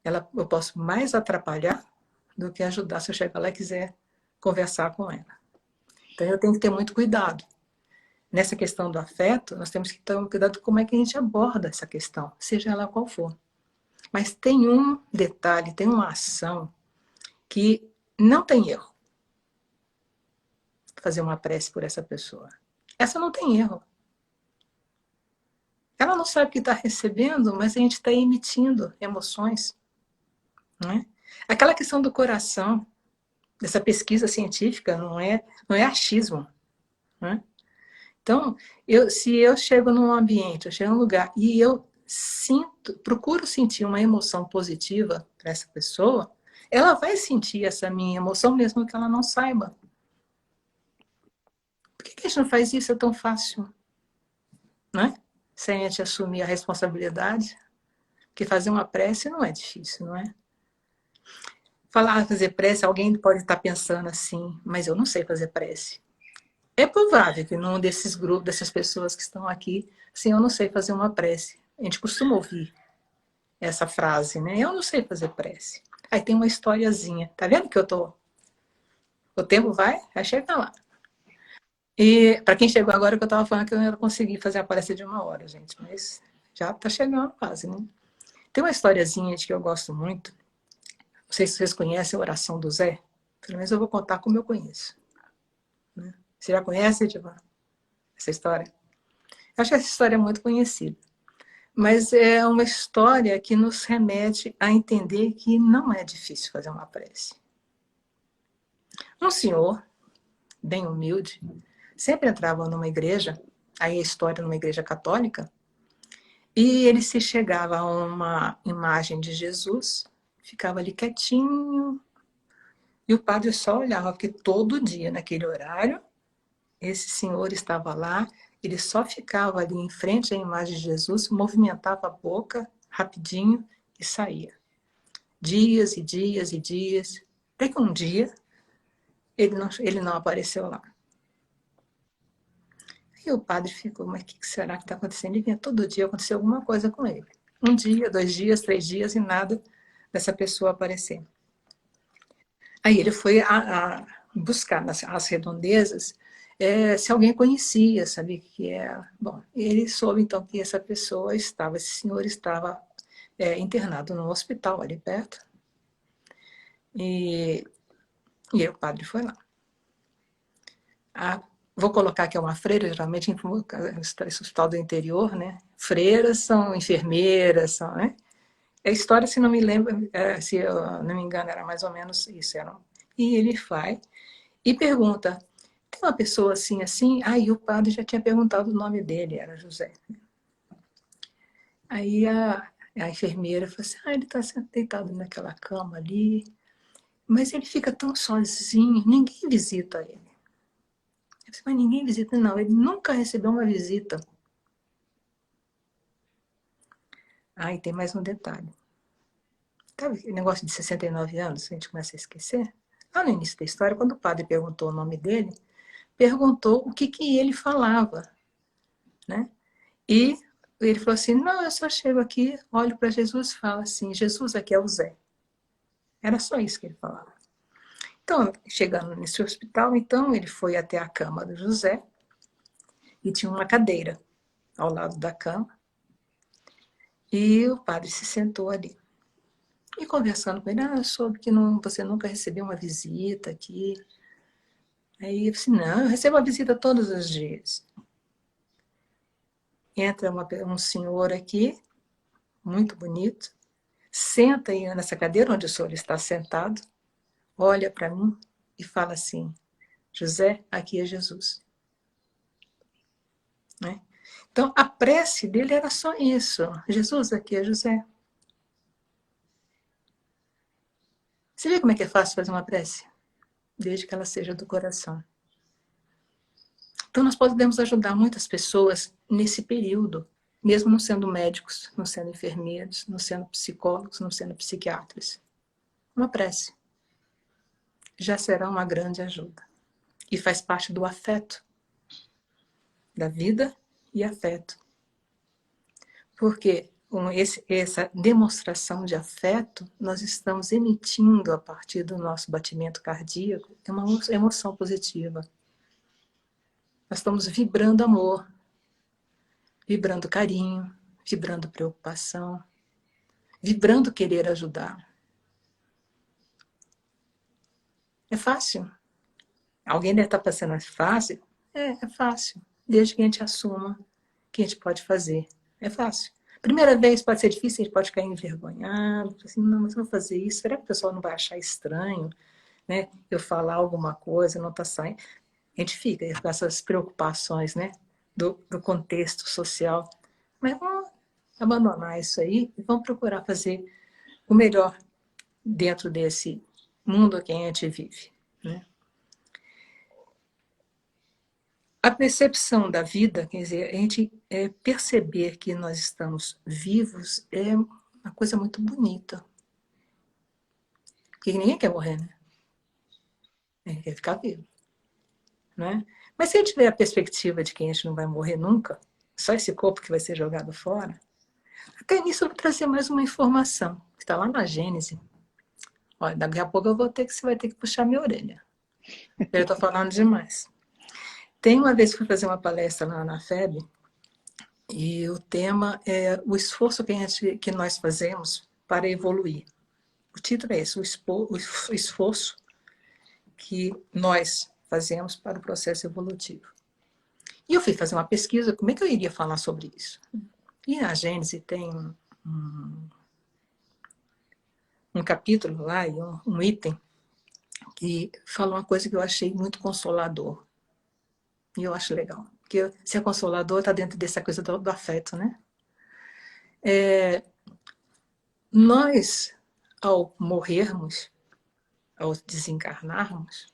Eu posso mais atrapalhar do que ajudar se eu chegar lá e quiser conversar com ela. Então, eu tenho que ter muito cuidado. Nessa questão do afeto, nós temos que ter um cuidado com como é que a gente aborda essa questão, seja ela qual for. Mas tem um detalhe, tem uma ação que não tem erro. Fazer uma prece por essa pessoa. Essa não tem erro. Ela não sabe o que está recebendo, mas a gente está emitindo emoções. Né? Aquela questão do coração, dessa pesquisa científica, não é achismo. Né? Então, se eu chego num ambiente, eu chego num lugar e eu procuro sentir uma emoção positiva para essa pessoa, ela vai sentir essa minha emoção mesmo que ela não saiba. Por que a gente não faz isso? É tão fácil, né? Sem a gente assumir a responsabilidade. Porque fazer uma prece não é difícil, não é? Fazer prece, alguém pode estar pensando assim, mas eu não sei fazer prece. É provável que num desses grupos, dessas pessoas que estão aqui, assim, eu não sei fazer uma prece. A gente costuma ouvir essa frase, né? Eu não sei fazer prece. Aí tem uma historiazinha. Tá vendo que o tempo vai chegar lá. E para quem chegou agora, que eu estava falando que eu não ia conseguir fazer a prece de 1 hora, gente, mas já está chegando quase, né? Tem uma historiazinha de que eu gosto muito. Não sei se vocês conhecem a oração do Zé. Pelo menos eu vou contar como eu conheço. Né? Você já conhece, Edivan, essa história? Eu acho que essa história é muito conhecida. Mas é uma história que nos remete a entender que não é difícil fazer uma prece. Um senhor, bem humilde, sempre entrava numa igreja, aí a história numa igreja católica, e ele se chegava a uma imagem de Jesus, ficava ali quietinho, e o padre só olhava, porque todo dia, naquele horário, esse senhor estava lá, ele só ficava ali em frente à imagem de Jesus, movimentava a boca rapidinho e saía. Dias e dias e dias. Até que um dia ele não apareceu lá. E o padre ficou, mas o que será que está acontecendo? Ele vinha todo dia, aconteceu alguma coisa com ele. 1 dia, 2 dias, 3 dias e nada dessa pessoa aparecer. Aí ele foi a buscar as redondezas se alguém conhecia, sabia o que era. Bom, ele soube então que esse senhor estava internado num hospital ali perto. E aí o padre foi lá. Vou colocar que é uma freira, geralmente em hospital do interior, né? Freiras são enfermeiras, né? A história, se não me lembro, se eu não me engano, era mais ou menos isso. E ele vai e pergunta, tem uma pessoa assim, assim? Aí o padre já tinha perguntado o nome dele, era José. Aí a enfermeira falou assim, ele está deitado naquela cama ali, mas ele fica tão sozinho, ninguém visita ele. Eu disse, mas ninguém visita? Não, ele nunca recebeu uma visita. E tem mais um detalhe. Sabe o negócio de 69 anos, a gente começa a esquecer? Lá no início da história, quando o padre perguntou o nome dele, perguntou o que ele falava, né? E ele falou assim, não, eu só chego aqui, olho para Jesus e falo assim, Jesus, aqui é o Zé. Era só isso que ele falava. Então, chegando nesse hospital, então, ele foi até a cama do José e tinha uma cadeira ao lado da cama e o padre se sentou ali. E conversando com ele, eu soube que você nunca recebeu uma visita aqui. Aí eu disse, não, eu recebo a visita todos os dias. Entra um senhor aqui, muito bonito, senta aí nessa cadeira onde o senhor está sentado, olha para mim e fala assim, José, aqui é Jesus. Né? Então, a prece dele era só isso. Jesus, aqui é José. Você vê como é que é fácil fazer uma prece? desde que ela seja do coração. Então, nós podemos ajudar muitas pessoas nesse período, mesmo não sendo médicos, não sendo enfermeiros, não sendo psicólogos, não sendo psiquiatras. Uma prece já será uma grande ajuda. E faz parte do afeto, da vida e afeto. Porque com essa demonstração de afeto, nós estamos emitindo, a partir do nosso batimento cardíaco, uma emoção positiva. Nós estamos vibrando amor, vibrando carinho, vibrando preocupação, vibrando querer ajudar. É fácil. Alguém deve estar pensando, é fácil? É fácil. Desde que a gente assuma que a gente pode fazer. É fácil. Primeira vez pode ser difícil, a gente pode ficar envergonhado, assim, não, mas eu vou fazer isso, será que o pessoal não vai achar estranho, né? Eu falar alguma coisa, não está saindo. A gente fica com essas preocupações, né? Do contexto social. Mas vamos abandonar isso aí e vamos procurar fazer o melhor dentro desse mundo que a gente vive, né? A percepção da vida, quer dizer, a gente perceber que nós estamos vivos é uma coisa muito bonita. Porque ninguém quer morrer, né? Ninguém quer ficar vivo, né? Mas se a gente tiver a perspectiva de que a gente não vai morrer nunca, só esse corpo que vai ser jogado fora, até nisso eu vou trazer mais uma informação, que está lá na Gênese. Olha, daqui a pouco você vai ter que puxar minha orelha. Eu estou falando demais. Tem uma vez que fui fazer uma palestra lá na FEB, e o tema é o esforço que nós fazemos para evoluir. O título é esse, o esforço que nós fazemos para o processo evolutivo. E eu fui fazer uma pesquisa, como é que eu iria falar sobre isso? E na Gênese tem um capítulo lá, e um item, que fala uma coisa que eu achei muito consolador. E eu acho legal. Porque se é consolador, está dentro dessa coisa do afeto, né? Nós, ao morrermos, ao desencarnarmos,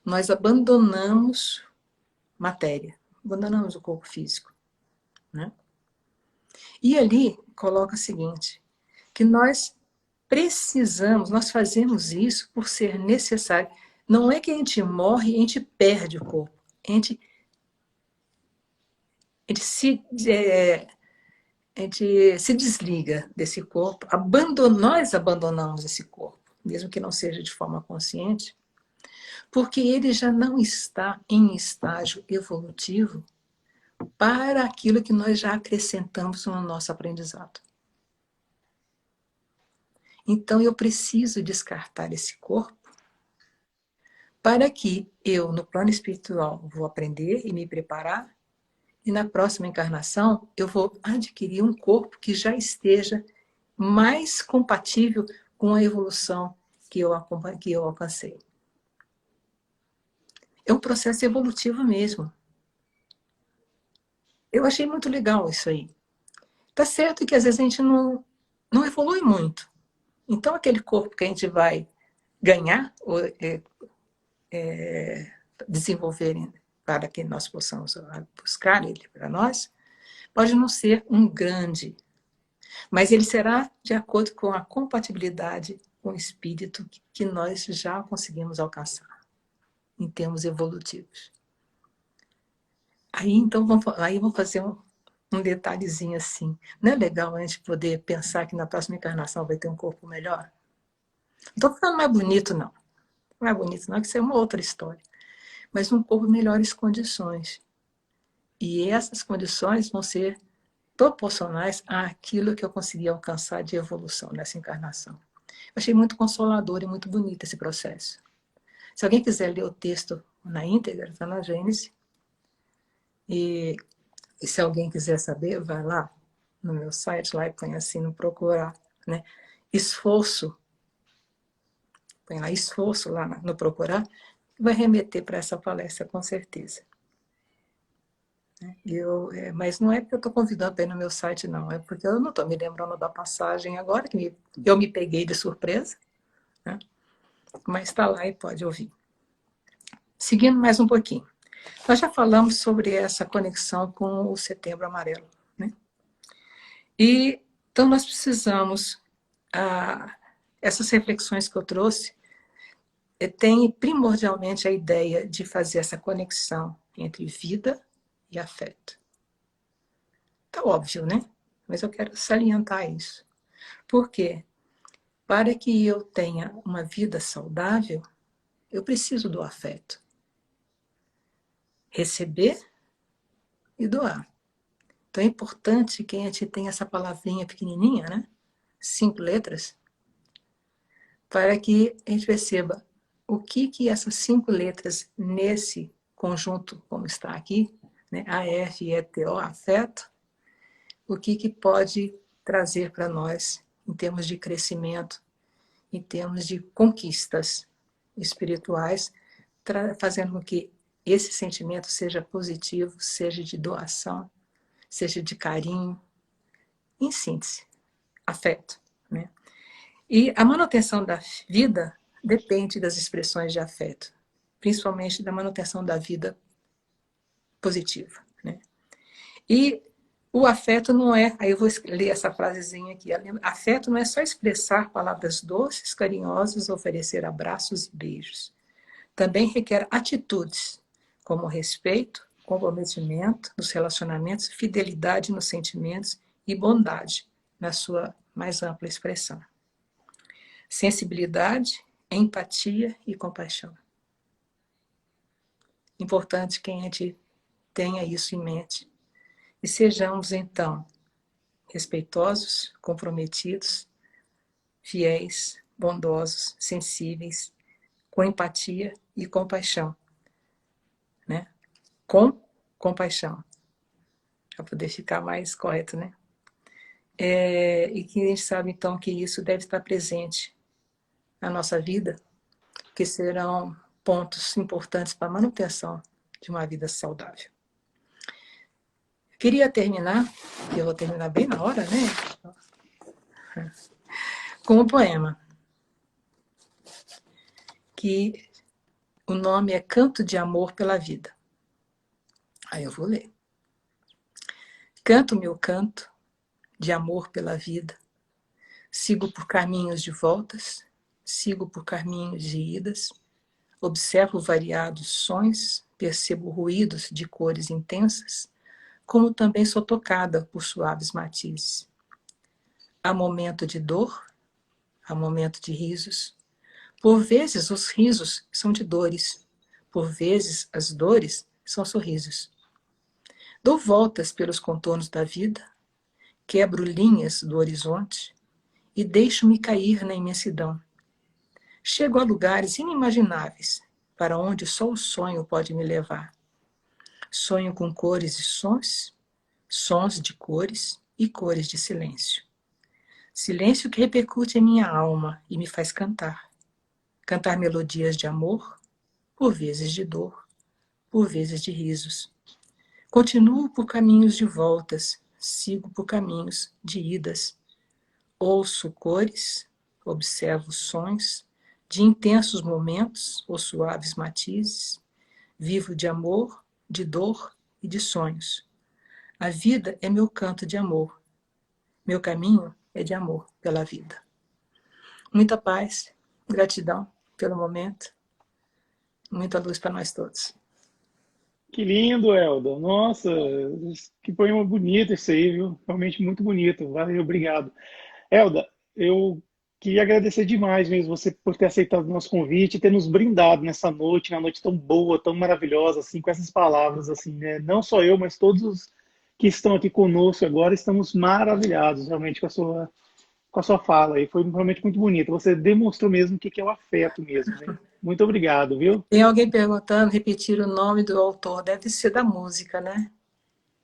nós abandonamos matéria, abandonamos o corpo físico, né? E ali coloca o seguinte, que nós precisamos, nós fazemos isso por ser necessário. Não é que a gente morre e a gente perde o corpo. A gente se desliga desse corpo, nós abandonamos esse corpo, mesmo que não seja de forma consciente, porque ele já não está em estágio evolutivo para aquilo que nós já acrescentamos no nosso aprendizado. Então eu preciso descartar esse corpo para que eu, no plano espiritual, vou aprender e me preparar, e na próxima encarnação eu vou adquirir um corpo que já esteja mais compatível com a evolução que eu alcancei. É um processo evolutivo mesmo. Eu achei muito legal isso aí. Tá certo que às vezes a gente não evolui muito. Então aquele corpo que a gente vai ganhar ou desenvolver para que nós possamos buscar ele para nós, pode não ser um grande, mas ele será de acordo com a compatibilidade com o espírito que nós já conseguimos alcançar, em termos evolutivos. Aí, então, vamos fazer um detalhezinho assim. Não é legal a gente poder pensar que na próxima encarnação vai ter um corpo melhor? Não estou falando mais bonito, não. Não é bonito, não, que isso é uma outra história. Mas um corpo em melhores condições. E essas condições vão ser proporcionais àquilo que eu consegui alcançar de evolução nessa encarnação. Eu achei muito consolador e muito bonito esse processo. Se alguém quiser ler o texto na íntegra, está na Gênese. E se alguém quiser saber, vai lá no meu site lá e põe assim no procurar, né? Esforço. Põe lá esforço lá no procurar, vai remeter para essa palestra com certeza. Mas não é porque eu estou convidando para ir no meu site, não. É porque eu não estou me lembrando da passagem agora, que eu me peguei de surpresa. Né? mas está lá e pode ouvir. Seguindo mais um pouquinho. Nós já falamos sobre essa conexão com o Setembro Amarelo, né? E então nós precisamos, essas reflexões que eu trouxe, tem primordialmente a ideia de fazer essa conexão entre vida e afeto. Tá óbvio, né? Mas eu quero salientar isso. Por quê? Para que eu tenha uma vida saudável, eu preciso do afeto. Receber e doar. Então é importante que a gente tenha essa palavrinha pequenininha, né? 5 letras, para que a gente perceba o que essas 5 letras nesse conjunto, como está aqui, né? A-F-E-T-O, afeto, o que pode trazer para nós em termos de crescimento, em termos de conquistas espirituais, fazendo com que esse sentimento seja positivo, seja de doação, seja de carinho, em síntese, afeto, né? E a manutenção da vida depende das expressões de afeto, principalmente da manutenção da vida positiva, né? E o afeto não é, aí eu vou ler essa frasezinha aqui, afeto não é só expressar palavras doces, carinhosas, oferecer abraços e beijos. Também requer atitudes, como respeito, comprometimento nos relacionamentos, fidelidade nos sentimentos e bondade, na sua mais ampla expressão. Sensibilidade, empatia e compaixão. Importante que a gente tenha isso em mente. E sejamos, então, respeitosos, comprometidos, fiéis, bondosos, sensíveis, com empatia e compaixão, né? Com compaixão, para poder ficar mais correto, né? E que a gente sabe, então, que isso deve estar presente na nossa vida, que serão pontos importantes para a manutenção de uma vida saudável. Queria terminar, e eu vou terminar bem na hora, né? Com um poema, que o nome é Canto de Amor pela Vida. Aí eu vou ler. Canto meu canto de amor pela vida, sigo por caminhos de voltas, sigo por caminhos de idas, observo variados sons, percebo ruídos de cores intensas, como também sou tocada por suaves matizes. Há momento de dor, há momento de risos. Por vezes os risos são de dores, por vezes as dores são sorrisos. Dou voltas pelos contornos da vida, quebro linhas do horizonte e deixo-me cair na imensidão. Chego a lugares inimagináveis, para onde só o sonho pode me levar. Sonho com cores e sons, sons de cores e cores de silêncio. Silêncio que repercute em minha alma e me faz cantar. Cantar melodias de amor, por vezes de dor, por vezes de risos. Continuo por caminhos de voltas, sigo por caminhos de idas. Ouço cores, observo sons, de intensos momentos ou suaves matizes. Vivo de amor, de dor e de sonhos. A vida é meu canto de amor. Meu caminho é de amor pela vida. Muita paz, gratidão pelo momento. Muita luz para nós todos. Que lindo, Elda. Nossa, que poema bonito esse aí, viu? Realmente muito bonito. Valeu, obrigado. Elda, eu queria agradecer demais mesmo você por ter aceitado o nosso convite e ter nos brindado nessa noite, uma noite tão boa, tão maravilhosa, assim, com essas palavras, assim, né? Não só eu, mas todos os que estão aqui conosco agora estamos maravilhados, realmente, com a sua fala aí. Foi realmente muito bonito. Você demonstrou mesmo o que é o afeto mesmo, né? Muito obrigado, viu? Tem alguém perguntando, repetir o nome do autor. Deve ser da música, né?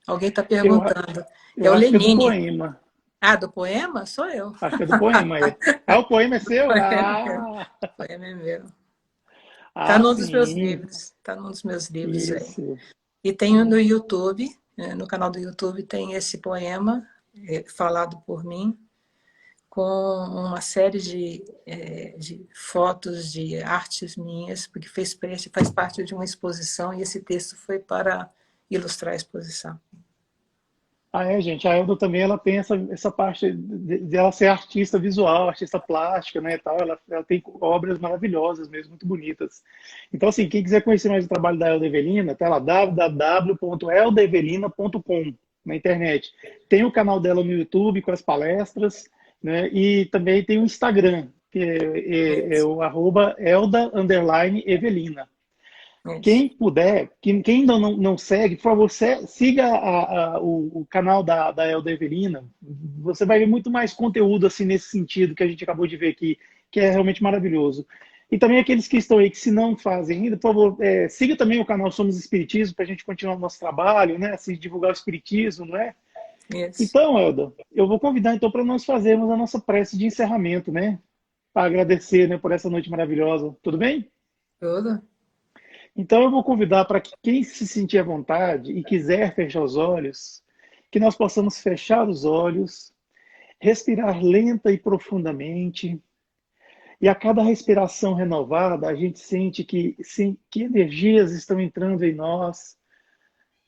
Alguém está Eu, perguntando. É eu o acho que é do Lenine. poema. Ah, do poema? Sou eu. Acho que é do poema aí. Ah, o poema é O seu? poema é meu. Ah, O poema é meu. Está ah, num dos meus sim. livros. Está num dos meus livros aí. Isso. E tem no YouTube, no canal do YouTube, tem esse poema falado por mim, com uma série de fotos de artes minhas, porque faz parte de uma exposição e esse texto foi para ilustrar a exposição. Gente, a Elda também ela tem essa parte de ela ser artista visual, artista plástica, né, e tal. Ela tem obras maravilhosas mesmo, muito bonitas. Então, assim, quem quiser conhecer mais o trabalho da Elda Evelina, tá lá, www.eldaevelina.com na internet. Tem o canal dela no YouTube com as palestras, né, e também tem o Instagram, que é o @Elda_Evelina. Quem puder, quem ainda não segue, por favor, siga o canal da Elda Evelina. Você vai ver muito mais conteúdo assim nesse sentido que a gente acabou de ver aqui, que é realmente maravilhoso. E também aqueles que estão aí que se não fazem ainda, por favor, siga também o canal Somos Espiritismo para a gente continuar o nosso trabalho, né? Assim, divulgar o Espiritismo, não é? Isso. Então, Elda, eu vou convidar então para nós fazermos a nossa prece de encerramento, né? Para agradecer, né, por essa noite maravilhosa. Tudo bem? Tudo. Então eu vou convidar para que quem se sentir à vontade e quiser fechar os olhos, que nós possamos fechar os olhos, respirar lenta e profundamente, e a cada respiração renovada, a gente sente que energias estão entrando em nós,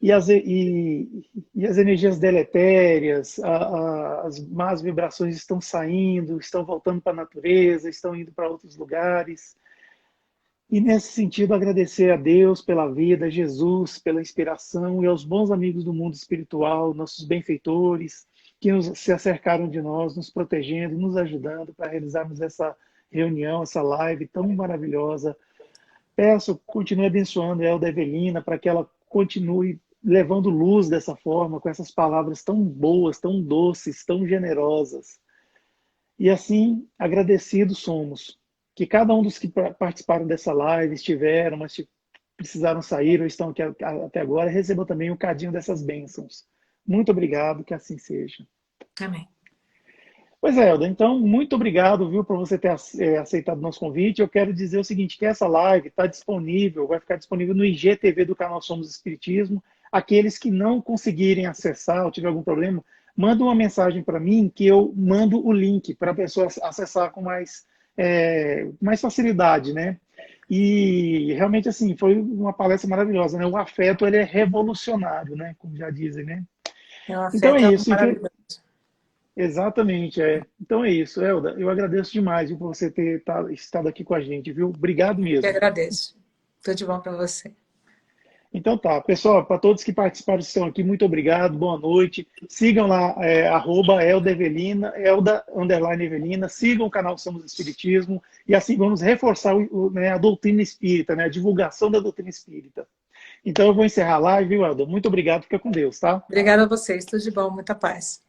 e as energias deletérias, as más vibrações estão saindo, estão voltando para a natureza, estão indo para outros lugares. E nesse sentido, agradecer a Deus pela vida, Jesus pela inspiração e aos bons amigos do mundo espiritual, nossos benfeitores, que se acercaram de nós, nos protegendo, nos ajudando para realizarmos essa reunião, essa live tão maravilhosa. Peço, continue abençoando a Elda Evelina para que ela continue levando luz dessa forma, com essas palavras tão boas, tão doces, tão generosas. E assim, agradecidos somos. Que cada um dos que participaram dessa live, estiveram, mas precisaram sair ou estão aqui até agora, recebam também um cadinho dessas bênçãos. Muito obrigado, que assim seja. Amém. Pois é, Elda, então, muito obrigado, viu, por você ter aceitado o nosso convite. Eu quero dizer o seguinte, que essa live está disponível, vai ficar disponível no IGTV do canal Somos Espiritismo. Aqueles que não conseguirem acessar ou tiver algum problema, manda uma mensagem para mim que eu mando o link para a pessoa acessar com mais facilidade, né? E realmente, assim, foi uma palestra maravilhosa, né? O afeto, ele é revolucionário, né? Como já dizem, né? Então é isso. Maravilhoso. Exatamente, Então é isso, Elda. Eu agradeço demais, viu, por você ter estado aqui com a gente, viu? Obrigado mesmo. Eu agradeço. Tudo de bom para você. Então tá, pessoal, para todos que participaram estão aqui, muito obrigado, boa noite. Sigam lá, @Elda Evelina, Elda_Evelina, sigam o canal Somos Espiritismo e assim vamos reforçar a doutrina espírita, né, a divulgação da doutrina espírita. Então eu vou encerrar a live, viu, Elda? Muito obrigado, fica com Deus, tá? Obrigada a vocês, tudo de bom, muita paz.